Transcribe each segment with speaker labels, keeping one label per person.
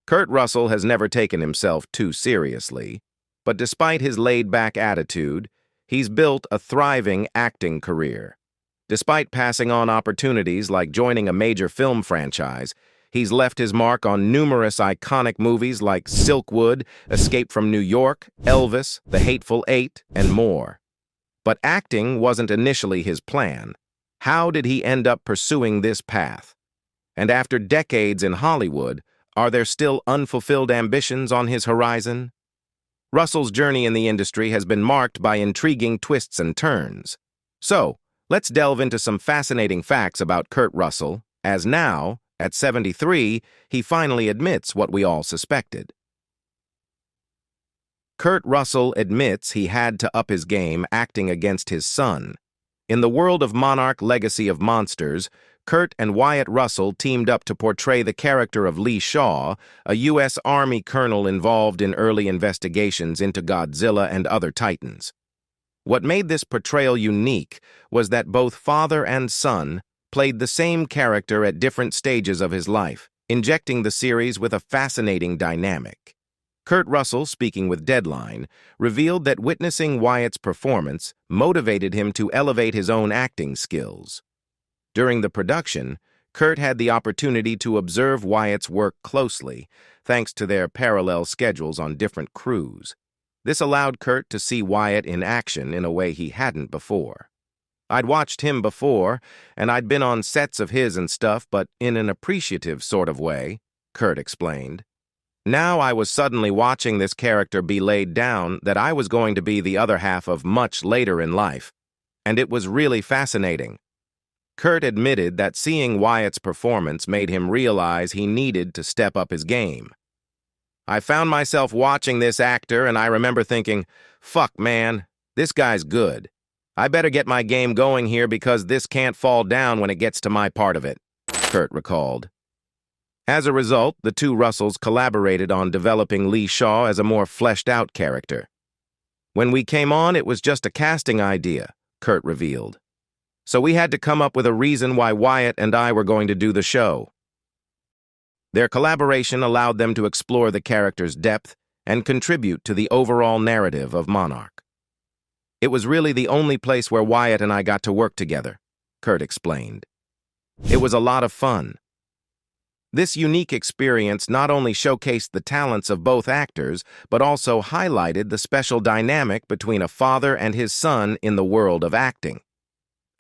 Speaker 1: Kurt Russell has never taken himself too seriously, but despite his laid-back attitude, he's built a thriving acting career. Despite passing on opportunities like joining a major film franchise, he's left his mark on numerous iconic movies like Silkwood, Escape from New York, Elvis, The Hateful Eight, and more. But acting wasn't initially his plan. How did he end up pursuing this path? And after decades in Hollywood, are there still unfulfilled ambitions on his horizon? Russell's journey in the industry has been marked by intriguing twists and turns. So, let's delve into some fascinating facts about Kurt Russell, as now, at 73, he finally admits what we all suspected. Kurt Russell admits he had to up his game acting against his son. In the world of Monarch: Legacy of Monsters, Kurt and Wyatt Russell teamed up to portray the character of Lee Shaw, a U.S. Army colonel involved in early investigations into Godzilla and other titans. What made this portrayal unique was that both father and son played the same character at different stages of his life, injecting the series with a fascinating dynamic. Kurt Russell, speaking with Deadline, revealed that witnessing Wyatt's performance motivated him to elevate his own acting skills. During the production, Kurt had the opportunity to observe Wyatt's work closely, thanks to their parallel schedules on different crews. This allowed Kurt to see Wyatt in action in a way he hadn't before. "I'd watched him before, and I'd been on sets of his and stuff, but in an appreciative sort of way," Kurt explained. "Now I was suddenly watching this character be laid down that I was going to be the other half of much later in life, and it was really fascinating." Kurt admitted that seeing Wyatt's performance made him realize he needed to step up his game. "I found myself watching this actor and I remember thinking, fuck man, this guy's good. I better get my game going here because this can't fall down when it gets to my part of it," Kurt recalled. As a result, the two Russells collaborated on developing Lee Shaw as a more fleshed-out character. "When we came on, it was just a casting idea," Kurt revealed. "So we had to come up with a reason why Wyatt and I were going to do the show." Their collaboration allowed them to explore the character's depth and contribute to the overall narrative of Monarch. "It was really the only place where Wyatt and I got to work together," Kurt explained. "It was a lot of fun." This unique experience not only showcased the talents of both actors, but also highlighted the special dynamic between a father and his son in the world of acting.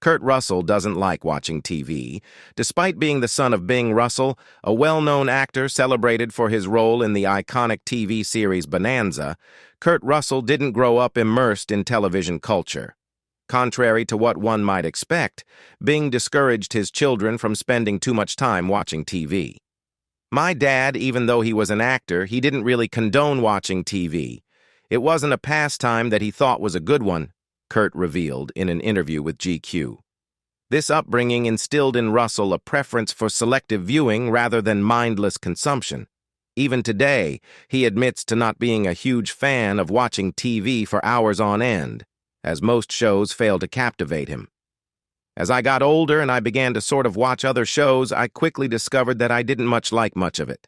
Speaker 1: Kurt Russell doesn't like watching TV. Despite being the son of Bing Russell, a well-known actor celebrated for his role in the iconic TV series Bonanza, Kurt Russell didn't grow up immersed in television culture. Contrary to what one might expect, Bing discouraged his children from spending too much time watching TV. "My dad, even though he was an actor, he didn't really condone watching TV. It wasn't a pastime that he thought was a good one," Kurt revealed in an interview with GQ. This upbringing instilled in Russell a preference for selective viewing rather than mindless consumption. Even today, he admits to not being a huge fan of watching TV for hours on end, as most shows fail to captivate him. "As I got older and I began to sort of watch other shows, I quickly discovered that I didn't like much of it.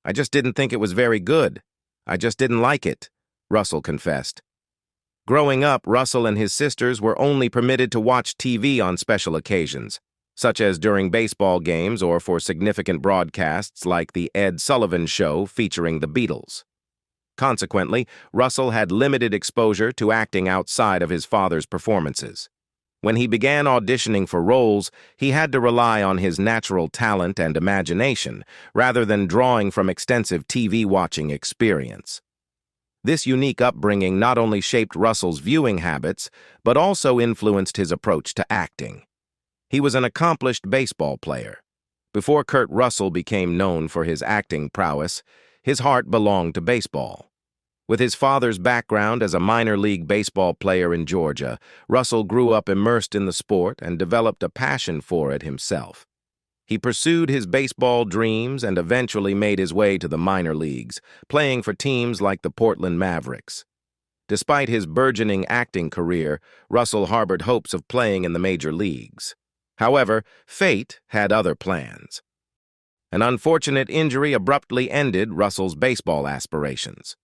Speaker 1: I just didn't think it was very good. I just didn't like it," Russell confessed. Growing up, Russell and his sisters were only permitted to watch TV on special occasions, such as during baseball games or for significant broadcasts like The Ed Sullivan Show featuring the Beatles. Consequently, Russell had limited exposure to acting outside of his father's performances. When he began auditioning for roles, he had to rely on his natural talent and imagination, rather than drawing from extensive TV-watching experience. This unique upbringing not only shaped Russell's viewing habits, but also influenced his approach to acting. He was an accomplished baseball player. Before Kurt Russell became known for his acting prowess, his heart belonged to baseball. With his father's background as a minor league baseball player in Georgia, Russell grew up immersed in the sport and developed a passion for it himself. He pursued his baseball dreams and eventually made his way to the minor leagues, playing for teams like the Portland Mavericks. Despite his burgeoning acting career, Russell harbored hopes of playing in the major leagues. However, fate had other plans. An unfortunate injury abruptly ended Russell's baseball aspirations.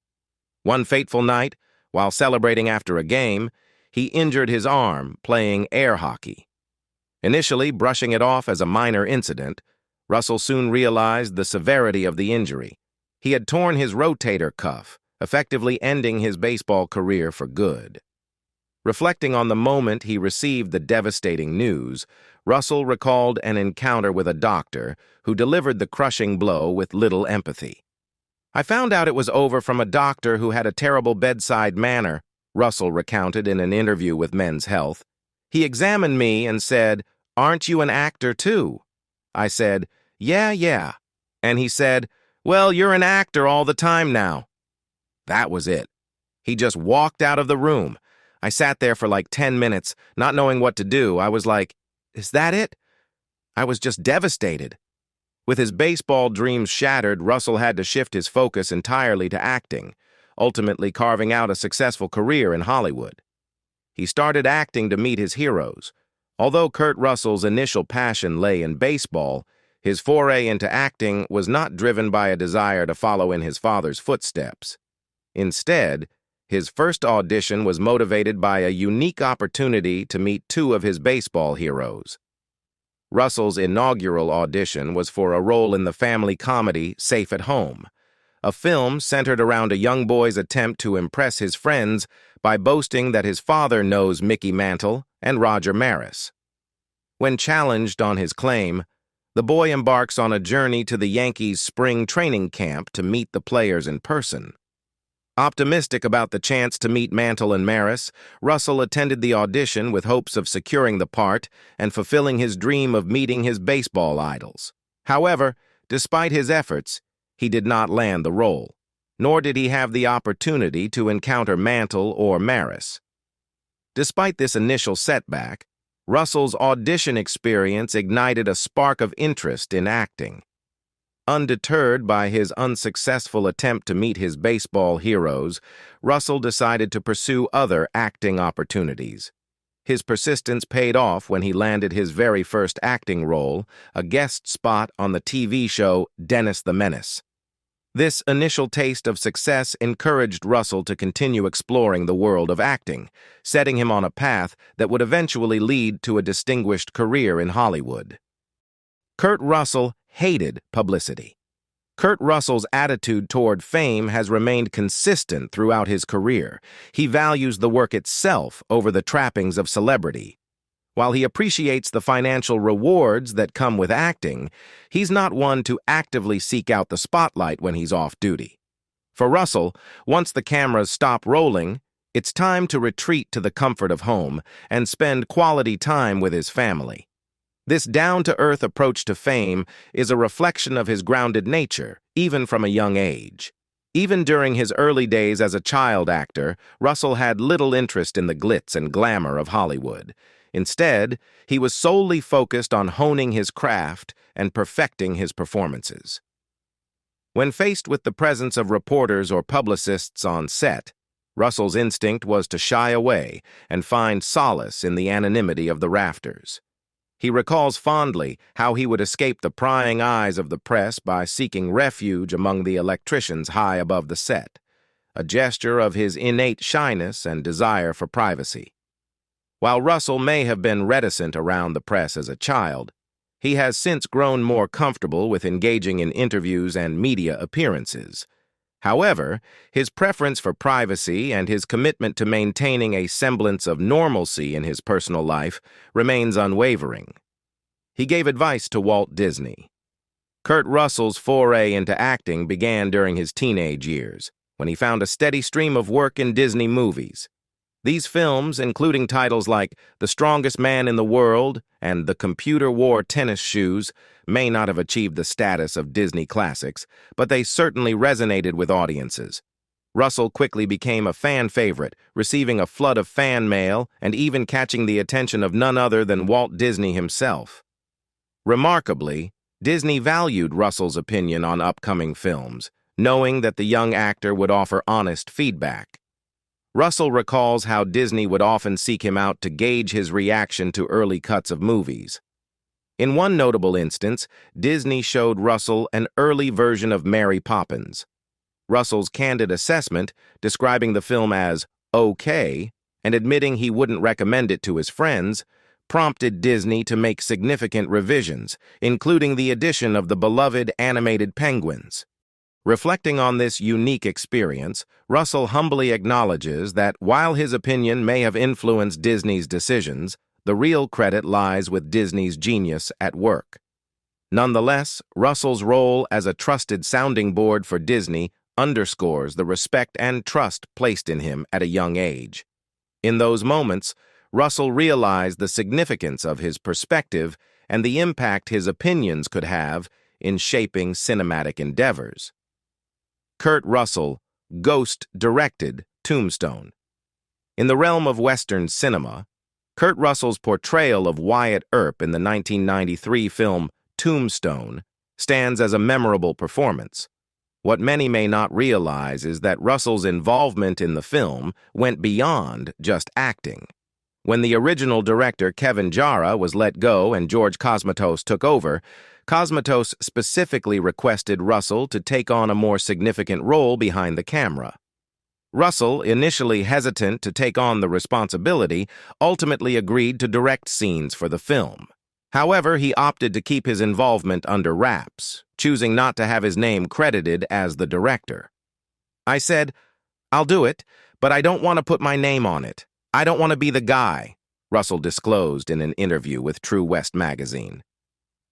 Speaker 1: One fateful night, while celebrating after a game, he injured his arm playing air hockey. Initially brushing it off as a minor incident, Russell soon realized the severity of the injury. He had torn his rotator cuff, effectively ending his baseball career for good. Reflecting on the moment he received the devastating news, Russell recalled an encounter with a doctor who delivered the crushing blow with little empathy. "I found out it was over from a doctor who had a terrible bedside manner," Russell recounted in an interview with Men's Health. "He examined me and said, 'Aren't you an actor too?' I said, 'Yeah.' And he said, 'Well, you're an actor all the time now.' That was it. He just walked out of the room. I sat there for like 10 minutes, not knowing what to do. I was like, is that it? I was just devastated." With his baseball dreams shattered, Russell had to shift his focus entirely to acting, ultimately carving out a successful career in Hollywood. He started acting to meet his heroes. Although Kurt Russell's initial passion lay in baseball, his foray into acting was not driven by a desire to follow in his father's footsteps. Instead, his first audition was motivated by a unique opportunity to meet two of his baseball heroes. Russell's inaugural audition was for a role in the family comedy Safe at Home, a film centered around a young boy's attempt to impress his friends by boasting that his father knows Mickey Mantle and Roger Maris. When challenged on his claim, the boy embarks on a journey to the Yankees' spring training camp to meet the players in person. Optimistic about the chance to meet Mantle and Maris, Russell attended the audition with hopes of securing the part and fulfilling his dream of meeting his baseball idols. However, despite his efforts, he did not land the role, nor did he have the opportunity to encounter Mantle or Maris. Despite this initial setback, Russell's audition experience ignited a spark of interest in acting. Undeterred by his unsuccessful attempt to meet his baseball heroes, Russell decided to pursue other acting opportunities. His persistence paid off when he landed his very first acting role, a guest spot on the TV show Dennis the Menace. This initial taste of success encouraged Russell to continue exploring the world of acting, setting him on a path that would eventually lead to a distinguished career in Hollywood. Kurt Russell hated publicity. Kurt Russell's attitude toward fame has remained consistent throughout his career. He values the work itself over the trappings of celebrity. While he appreciates the financial rewards that come with acting, he's not one to actively seek out the spotlight when he's off duty. For Russell, once the cameras stop rolling, it's time to retreat to the comfort of home and spend quality time with his family. This down-to-earth approach to fame is a reflection of his grounded nature, even from a young age. Even during his early days as a child actor, Russell had little interest in the glitz and glamour of Hollywood. Instead, he was solely focused on honing his craft and perfecting his performances. When faced with the presence of reporters or publicists on set, Russell's instinct was to shy away and find solace in the anonymity of the rafters. He recalls fondly how he would escape the prying eyes of the press by seeking refuge among the electricians high above the set, a gesture of his innate shyness and desire for privacy. While Russell may have been reticent around the press as a child, he has since grown more comfortable with engaging in interviews and media appearances. However, his preference for privacy and his commitment to maintaining a semblance of normalcy in his personal life remains unwavering. He gave advice to Walt Disney. Kurt Russell's foray into acting began during his teenage years, when he found a steady stream of work in Disney movies. These films, including titles like The Strongest Man in the World and The Computer Wore Tennis Shoes, may not have achieved the status of Disney classics, but they certainly resonated with audiences. Russell quickly became a fan favorite, receiving a flood of fan mail and even catching the attention of none other than Walt Disney himself. Remarkably, Disney valued Russell's opinion on upcoming films, knowing that the young actor would offer honest feedback. Russell recalls how Disney would often seek him out to gauge his reaction to early cuts of movies. In one notable instance, Disney showed Russell an early version of Mary Poppins. Russell's candid assessment, describing the film as okay and admitting he wouldn't recommend it to his friends, prompted Disney to make significant revisions, including the addition of the beloved animated penguins. Reflecting on this unique experience, Russell humbly acknowledges that while his opinion may have influenced Disney's decisions, the real credit lies with Disney's genius at work. Nonetheless, Russell's role as a trusted sounding board for Disney underscores the respect and trust placed in him at a young age. In those moments, Russell realized the significance of his perspective and the impact his opinions could have in shaping cinematic endeavors. Kurt Russell ghost-directed Tombstone. In the realm of Western cinema, Kurt Russell's portrayal of Wyatt Earp in the 1993 film Tombstone stands as a memorable performance. What many may not realize is that Russell's involvement in the film went beyond just acting. When the original director Kevin Jarrah was let go and George Cosmatos took over, Cosmatos specifically requested Russell to take on a more significant role behind the camera. Russell, initially hesitant to take on the responsibility, ultimately agreed to direct scenes for the film. However, he opted to keep his involvement under wraps, choosing not to have his name credited as the director. "I said, I'll do it, but I don't want to put my name on it. I don't want to be the guy," Russell disclosed in an interview with True West magazine.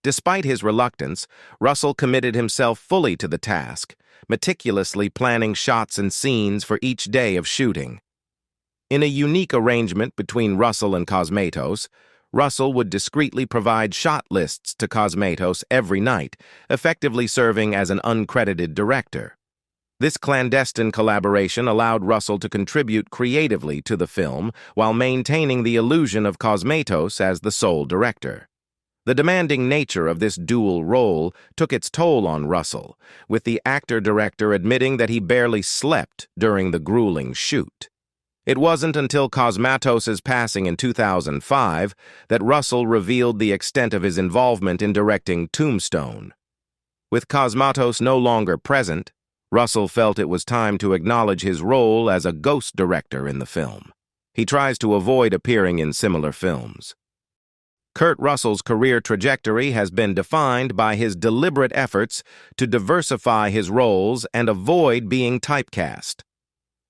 Speaker 1: Despite his reluctance, Russell committed himself fully to the task, meticulously planning shots and scenes for each day of shooting. In a unique arrangement between Russell and Cosmatos, Russell would discreetly provide shot lists to Cosmatos every night, effectively serving as an uncredited director. This clandestine collaboration allowed Russell to contribute creatively to the film while maintaining the illusion of Cosmatos as the sole director. The demanding nature of this dual role took its toll on Russell, with the actor-director admitting that he barely slept during the grueling shoot. It wasn't until Cosmatos' passing in 2005 that Russell revealed the extent of his involvement in directing Tombstone. With Cosmatos no longer present, Russell felt it was time to acknowledge his role as a ghost director in the film. He tries to avoid appearing in similar films. Kurt Russell's career trajectory has been defined by his deliberate efforts to diversify his roles and avoid being typecast.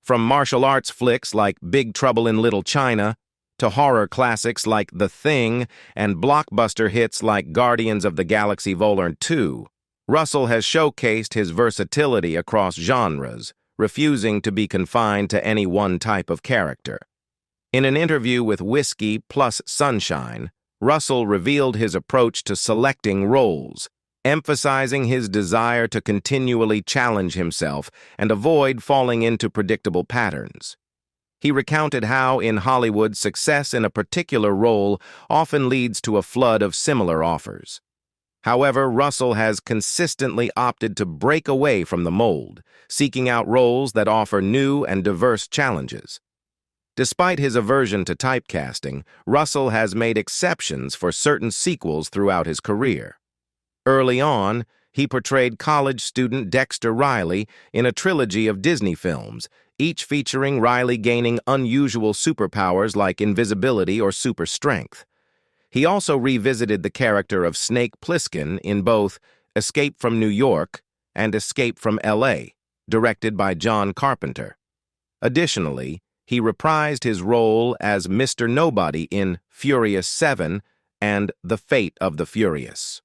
Speaker 1: From martial arts flicks like Big Trouble in Little China, to horror classics like The Thing and blockbuster hits like Guardians of the Galaxy Vol. 2, Russell has showcased his versatility across genres, refusing to be confined to any one type of character. In an interview with Whiskey Plus Sunshine, Russell revealed his approach to selecting roles, emphasizing his desire to continually challenge himself and avoid falling into predictable patterns. He recounted how, in Hollywood, success in a particular role often leads to a flood of similar offers. However, Russell has consistently opted to break away from the mold, seeking out roles that offer new and diverse challenges. Despite his aversion to typecasting, Russell has made exceptions for certain sequels throughout his career. Early on, he portrayed college student Dexter Riley in a trilogy of Disney films, each featuring Riley gaining unusual superpowers like invisibility or super strength. He also revisited the character of Snake Plissken in both Escape from New York and Escape from L.A., directed by John Carpenter. Additionally, he reprised his role as Mr. Nobody in Furious 7 and The Fate of the Furious.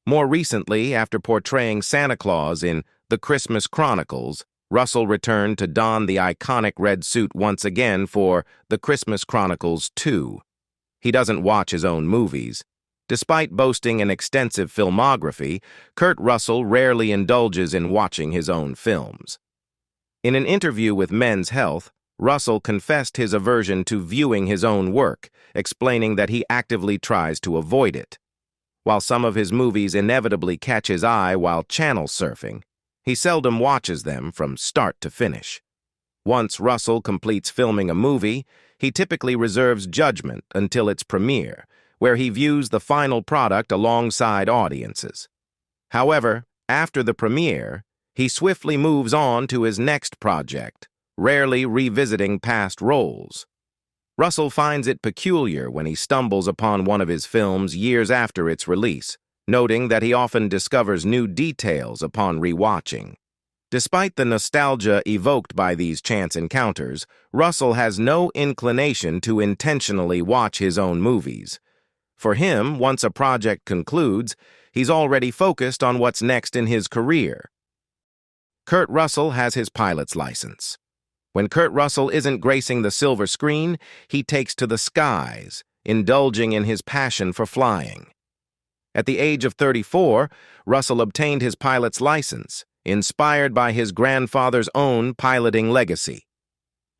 Speaker 1: More recently, after portraying Santa Claus in The Christmas Chronicles, Russell returned to don the iconic red suit once again for The Christmas Chronicles 2. He doesn't watch his own movies. Despite boasting an extensive filmography, Kurt Russell rarely indulges in watching his own films. In an interview with Men's Health, Russell confessed his aversion to viewing his own work, explaining that he actively tries to avoid it. While some of his movies inevitably catch his eye while channel surfing, he seldom watches them from start to finish. Once Russell completes filming a movie, he typically reserves judgment until its premiere, where he views the final product alongside audiences. However, after the premiere, he swiftly moves on to his next project, rarely revisiting past roles. Russell finds it peculiar when he stumbles upon one of his films years after its release, noting that he often discovers new details upon rewatching. Despite the nostalgia evoked by these chance encounters, Russell has no inclination to intentionally watch his own movies. For him, once a project concludes, he's already focused on what's next in his career. Kurt Russell has his pilot's license. When Kurt Russell isn't gracing the silver screen, he takes to the skies, indulging in his passion for flying. At the age of 34, Russell obtained his pilot's license, inspired by his grandfather's own piloting legacy.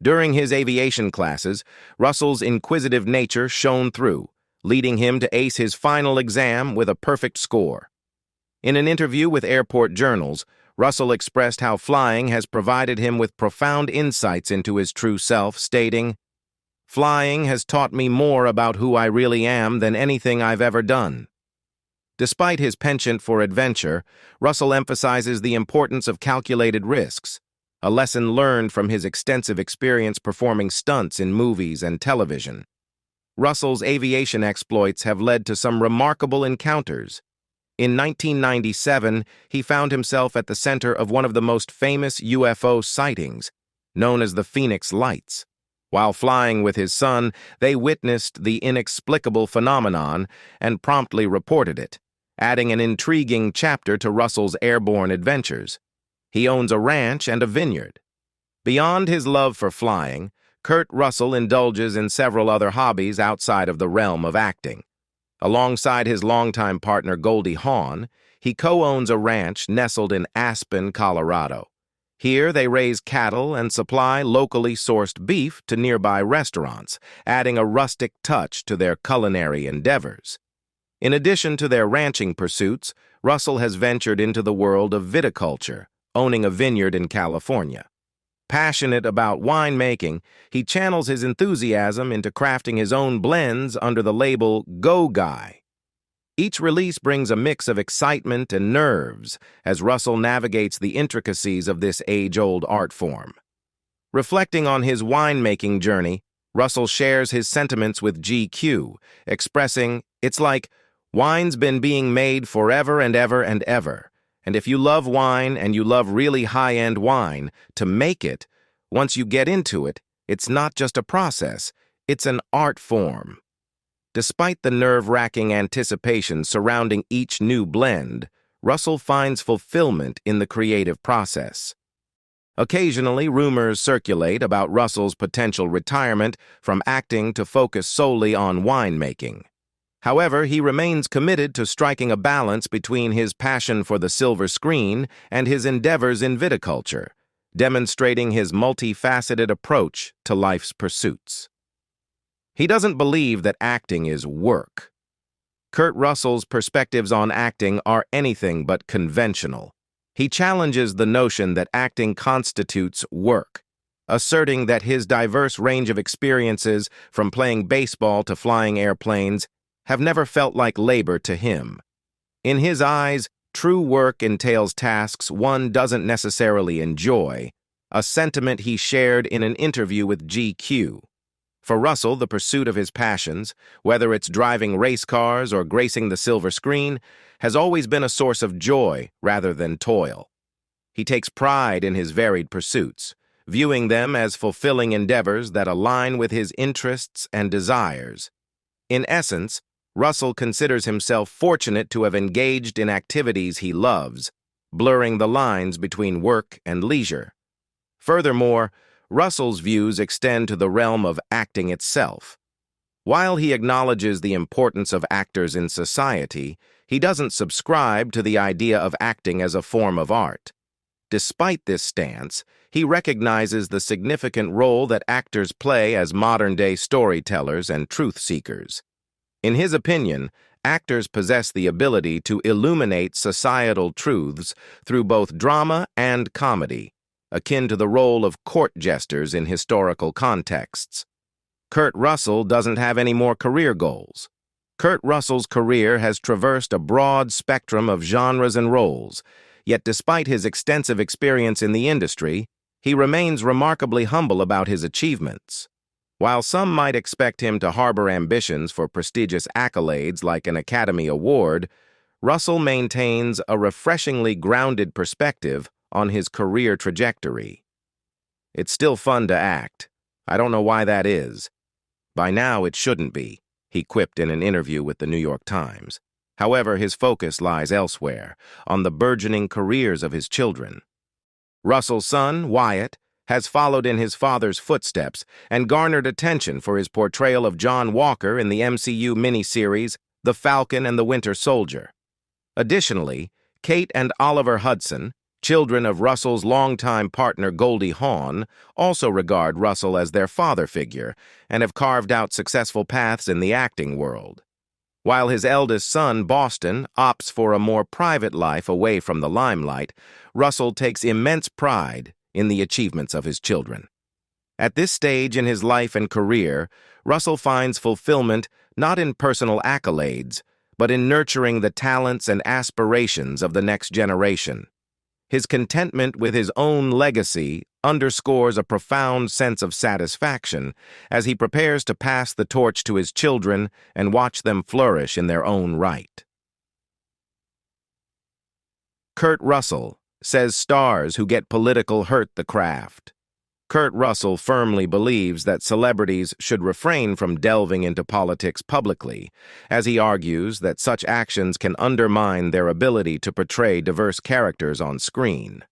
Speaker 1: During his aviation classes, Russell's inquisitive nature shone through, leading him to ace his final exam with a perfect score. In an interview with airport journals, Russell expressed how flying has provided him with profound insights into his true self, stating, "Flying has taught me more about who I really am than anything I've ever done." Despite his penchant for adventure, Russell emphasizes the importance of calculated risks, a lesson learned from his extensive experience performing stunts in movies and television. Russell's aviation exploits have led to some remarkable encounters. In 1997, he found himself at the center of one of the most famous UFO sightings, known as the Phoenix Lights. While flying with his son, they witnessed the inexplicable phenomenon and promptly reported it, adding an intriguing chapter to Russell's airborne adventures. He owns a ranch and a vineyard. Beyond his love for flying, Kurt Russell indulges in several other hobbies outside of the realm of acting. Alongside his longtime partner Goldie Hawn, he co-owns a ranch nestled in Aspen, Colorado. Here they raise cattle and supply locally sourced beef to nearby restaurants, adding a rustic touch to their culinary endeavors. In addition to their ranching pursuits, Russell has ventured into the world of viticulture, owning a vineyard in California. Passionate about winemaking, he channels his enthusiasm into crafting his own blends under the label Go Guy. Each release brings a mix of excitement and nerves as Russell navigates the intricacies of this age-old art form. Reflecting on his winemaking journey, Russell shares his sentiments with GQ, expressing, "It's like, wine's been being made forever and ever and ever. And if you love wine and you love really high-end wine, to make it, once you get into it, it's not just a process, it's an art form." Despite the nerve-wracking anticipation surrounding each new blend, Russell finds fulfillment in the creative process. Occasionally, rumors circulate about Russell's potential retirement from acting to focus solely on winemaking. However, he remains committed to striking a balance between his passion for the silver screen and his endeavors in viticulture, demonstrating his multifaceted approach to life's pursuits. He doesn't believe that acting is work. Kurt Russell's perspectives on acting are anything but conventional. He challenges the notion that acting constitutes work, asserting that his diverse range of experiences, from playing baseball to flying airplanes, have never felt like labor to him. In his eyes, true work entails tasks one doesn't necessarily enjoy, a sentiment he shared in an interview with GQ. For Russell, the pursuit of his passions, whether it's driving race cars or gracing the silver screen, has always been a source of joy rather than toil. He takes pride in his varied pursuits, viewing them as fulfilling endeavors that align with his interests and desires. In essence, Russell considers himself fortunate to have engaged in activities he loves, blurring the lines between work and leisure. Furthermore, Russell's views extend to the realm of acting itself. While he acknowledges the importance of actors in society, he doesn't subscribe to the idea of acting as a form of art. Despite this stance, he recognizes the significant role that actors play as modern-day storytellers and truth-seekers. In his opinion, actors possess the ability to illuminate societal truths through both drama and comedy, akin to the role of court jesters in historical contexts. Kurt Russell doesn't have any more career goals. Kurt Russell's career has traversed a broad spectrum of genres and roles, yet despite his extensive experience in the industry, he remains remarkably humble about his achievements. While some might expect him to harbor ambitions for prestigious accolades like an Academy Award, Russell maintains a refreshingly grounded perspective on his career trajectory. "It's still fun to act. I don't know why that is. By now it shouldn't be," he quipped in an interview with the New York Times. However, his focus lies elsewhere, on the burgeoning careers of his children. Russell's son, Wyatt, has followed in his father's footsteps and garnered attention for his portrayal of John Walker in the MCU miniseries The Falcon and the Winter Soldier. Additionally, Kate and Oliver Hudson, children of Russell's longtime partner Goldie Hawn, also regard Russell as their father figure and have carved out successful paths in the acting world. While his eldest son, Boston, opts for a more private life away from the limelight, Russell takes immense pride in the achievements of his children. At this stage in his life and career, Russell finds fulfillment not in personal accolades, but in nurturing the talents and aspirations of the next generation. His contentment with his own legacy underscores a profound sense of satisfaction as he prepares to pass the torch to his children and watch them flourish in their own right. Kurt Russell says stars who get political hurt the craft. Kurt Russell firmly believes that celebrities should refrain from delving into politics publicly, as he argues that such actions can undermine their ability to portray diverse characters on screen.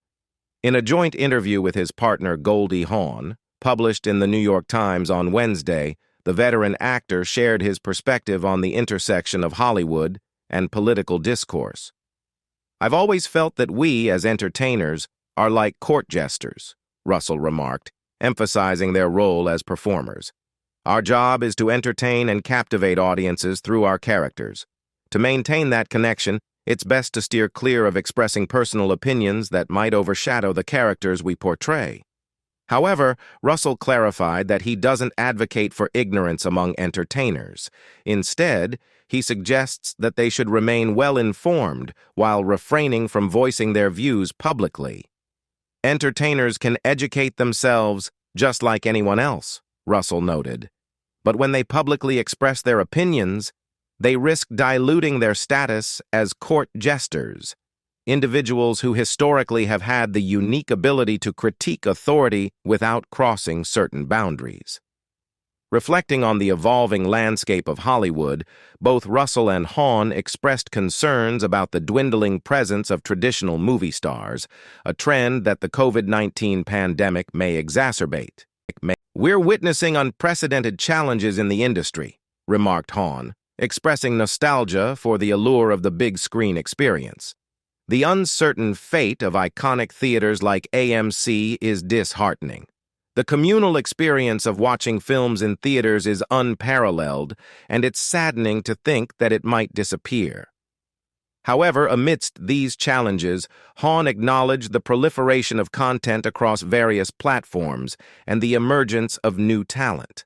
Speaker 1: In a joint interview with his partner Goldie Hawn, published in the New York Times on Wednesday, the veteran actor shared his perspective on the intersection of Hollywood and political discourse. "I've always felt that we, as entertainers, are like court jesters," Russell remarked, emphasizing their role as performers. "Our job is to entertain and captivate audiences through our characters. To maintain that connection, it's best to steer clear of expressing personal opinions that might overshadow the characters we portray." However, Russell clarified that he doesn't advocate for ignorance among entertainers. Instead, he suggests that they should remain well-informed while refraining from voicing their views publicly. "Entertainers can educate themselves just like anyone else," Russell noted. "But when they publicly express their opinions, they risk diluting their status as court jesters, individuals who historically have had the unique ability to critique authority without crossing certain boundaries." Reflecting on the evolving landscape of Hollywood, both Russell and Hawn expressed concerns about the dwindling presence of traditional movie stars, a trend that the COVID-19 pandemic may exacerbate. "We're witnessing unprecedented challenges in the industry," remarked Hawn, expressing nostalgia for the allure of the big screen experience. "The uncertain fate of iconic theaters like AMC is disheartening. The communal experience of watching films in theaters is unparalleled, and it's saddening to think that it might disappear." However, amidst these challenges, Hawn acknowledged the proliferation of content across various platforms and the emergence of new talent.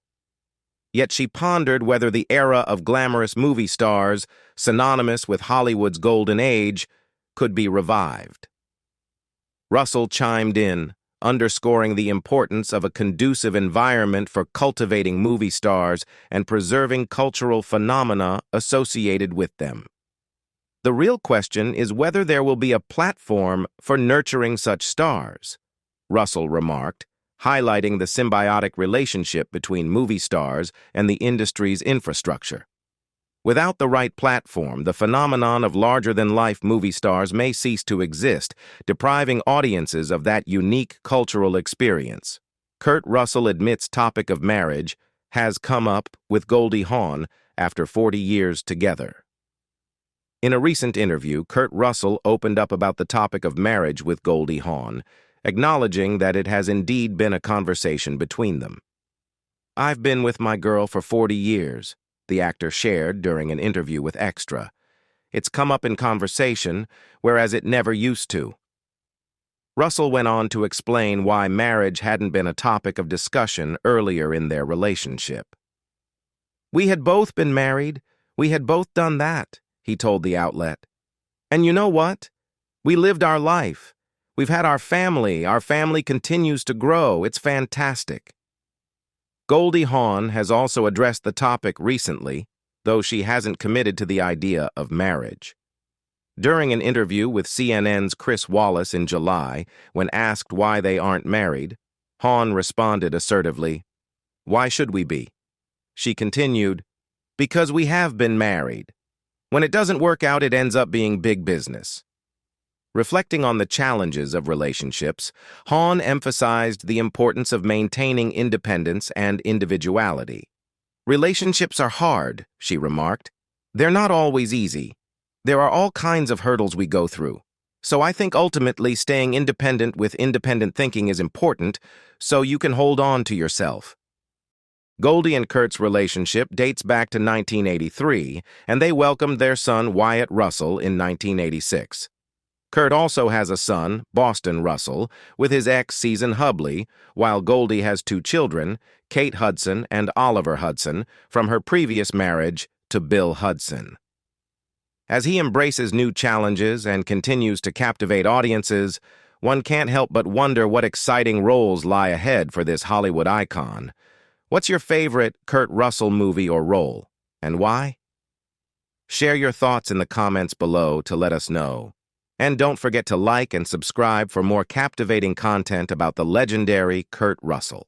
Speaker 1: Yet she pondered whether the era of glamorous movie stars, synonymous with Hollywood's golden age, could be revived. Russell chimed in, underscoring the importance of a conducive environment for cultivating movie stars and preserving cultural phenomena associated with them. "The real question is whether there will be a platform for nurturing such stars," Russell remarked, highlighting the symbiotic relationship between movie stars and the industry's infrastructure. Without the right platform, the phenomenon of larger-than-life movie stars may cease to exist, depriving audiences of that unique cultural experience. Kurt Russell admits topic of marriage has come up with Goldie Hawn after 40 years together. In a recent interview, Kurt Russell opened up about the topic of marriage with Goldie Hawn, acknowledging that it has indeed been a conversation between them. "I've been with my girl for 40 years. The actor shared during an interview with Extra. "It's come up in conversation, whereas it never used to." Russell went on to explain why marriage hadn't been a topic of discussion earlier in their relationship. "We had both been married. We had both done that, he told the outlet. And you know what? We lived our life. We've had our family. Our family continues to grow. It's fantastic. Goldie Hawn has also addressed the topic recently, though she hasn't committed to the idea of marriage. During an interview with CNN's Chris Wallace in July, when asked why they aren't married, Hawn responded assertively, "Why should we be?" She continued, "Because we have been married. When it doesn't work out, it ends up being big business." Reflecting on the challenges of relationships, Hawn emphasized the importance of maintaining independence and individuality. "Relationships are hard," she remarked. "They're not always easy. There are all kinds of hurdles we go through. So I think ultimately staying independent with independent thinking is important, so you can hold on to yourself." Goldie and Kurt's relationship dates back to 1983, and they welcomed their son Wyatt Russell in 1986. Kurt also has a son, Boston Russell, with his ex Season Hubley, while Goldie has 2 children, Kate Hudson and Oliver Hudson, from her previous marriage to Bill Hudson. As he embraces new challenges and continues to captivate audiences, one can't help but wonder what exciting roles lie ahead for this Hollywood icon. What's your favorite Kurt Russell movie or role, and why? Share your thoughts in the comments below to let us know. And don't forget to like and subscribe for more captivating content about the legendary Kurt Russell.